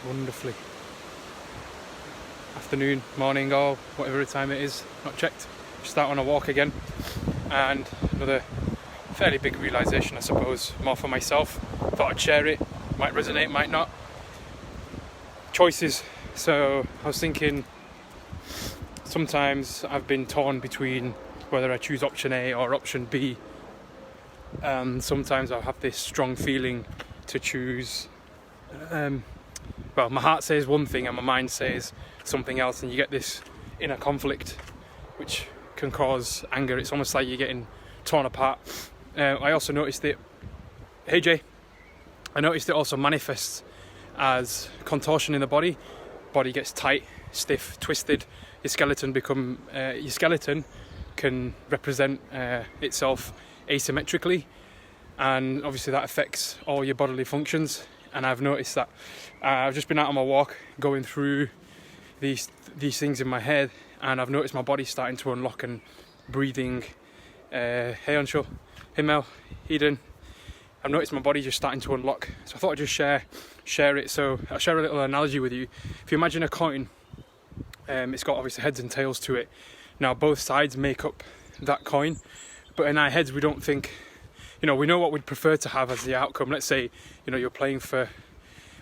wonderfully. Afternoon, morning, or whatever time it is, not checked. Just out on a walk again, and another fairly big realisation, I suppose, more for myself. Thought I'd share it, might resonate, might not. Choices. So I was thinking, sometimes I've been torn between whether I choose option A or option B, and sometimes I have this strong feeling to choose. Well, my heart says one thing and my mind says something else, and you get this inner conflict which can cause anger. It's almost like you're getting torn apart. I also noticed that, hey Jay, I noticed it also manifests as contortion in the body. Body gets tight, stiff, twisted. Your skeleton can represent itself asymmetrically, and obviously that affects all your bodily functions. And I've noticed that. I've just been out on my walk, going through these things in my head, and I've noticed my body starting to unlock and breathing. Hey Anshul, hey Mel, Eden. I've noticed my body just starting to unlock. So I thought I'd just share it. So I'll share a little analogy with you. If you imagine a coin, it's got obviously heads and tails to it. Now both sides make up that coin, but in our heads we don't think, we know what we'd prefer to have as the outcome. Let's say, you're playing for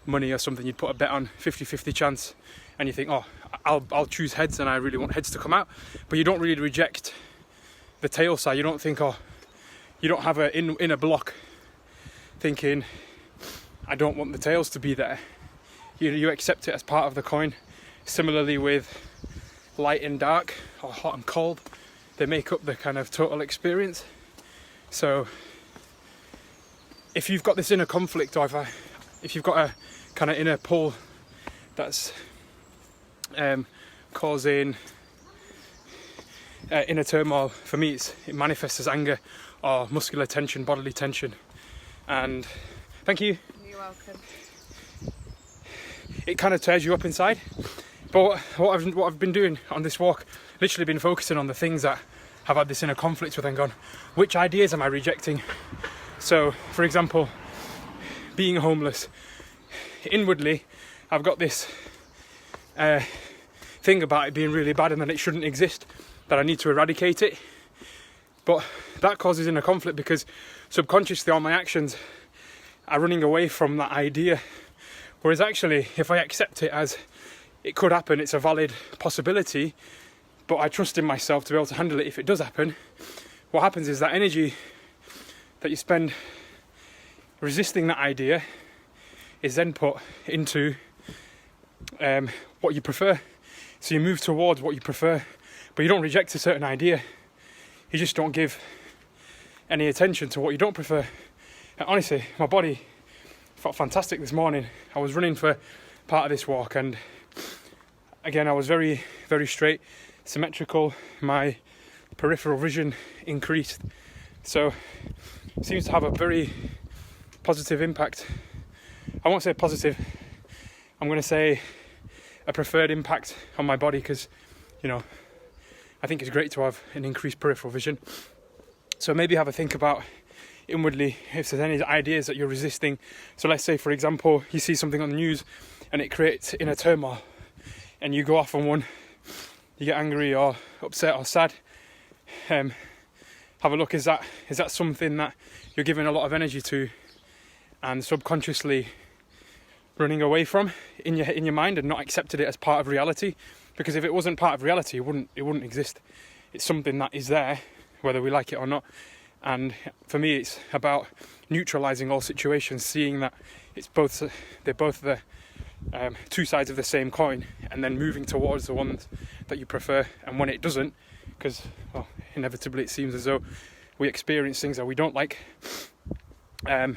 money or something, you'd put a bet on 50-50 chance, and you think, oh, I'll choose heads and I really want heads to come out. But you don't really reject the tail side. You don't think, you don't have an inner block thinking, I don't want the tails to be there. You accept it as part of the coin. Similarly with light and dark, or hot and cold, they make up the kind of total experience. So if you've got this inner conflict, or if you've got a kind of inner pull that's causing inner turmoil, for me it manifests as anger or muscular tension, bodily tension. And thank you. You're welcome. It kind of tears you up inside. But what I've been doing on this walk, literally been focusing on the things that have had this inner conflict with, and gone, which ideas am I rejecting? So, for example, being homeless. Inwardly, I've got this thing about it being really bad and that it shouldn't exist, that I need to eradicate it. But that causes inner conflict because subconsciously all my actions are running away from that idea. Whereas actually, if I accept it as it could happen, it's a valid possibility, but I trust in myself to be able to handle it if it does happen, what happens is that energy that you spend resisting that idea is then put into what you prefer. So you move towards what you prefer, but you don't reject a certain idea. You just don't give any attention to what you don't prefer. And honestly, my body felt fantastic this morning. I was running for part of this walk, and again, I was very, very straight, symmetrical. My peripheral vision increased. So it seems to have a very positive impact. I won't say positive, I'm going to say a preferred impact on my body, because, I think it's great to have an increased peripheral vision. So maybe have a think about inwardly if there's any ideas that you're resisting. So let's say, for example, you see something on the news and it creates inner turmoil, and you go off on one, you get angry or upset or sad. Have a look, is that something that you're giving a lot of energy to and subconsciously running away from in your mind, and not accepted it as part of reality? Because if it wasn't part of reality, it wouldn't exist. It's something that is there, whether we like it or not. And for me, it's about neutralizing all situations, seeing that they're both the two sides of the same coin, and then moving towards the ones that you prefer. And when it doesn't, because inevitably it seems as though we experience things that we don't like, it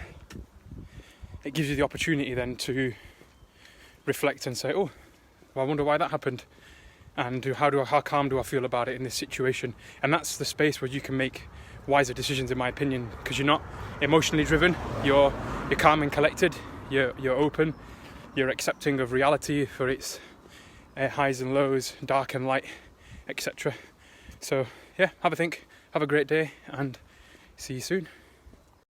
gives you the opportunity then to reflect and say, oh, well, I wonder why that happened, and how calm do I feel about it in this situation? And that's the space where you can make wiser decisions, in my opinion, because you're not emotionally driven, you're calm and collected, you're open, you're accepting of reality for its highs and lows, dark and light, etc. So yeah, have a think, have a great day, and see you soon.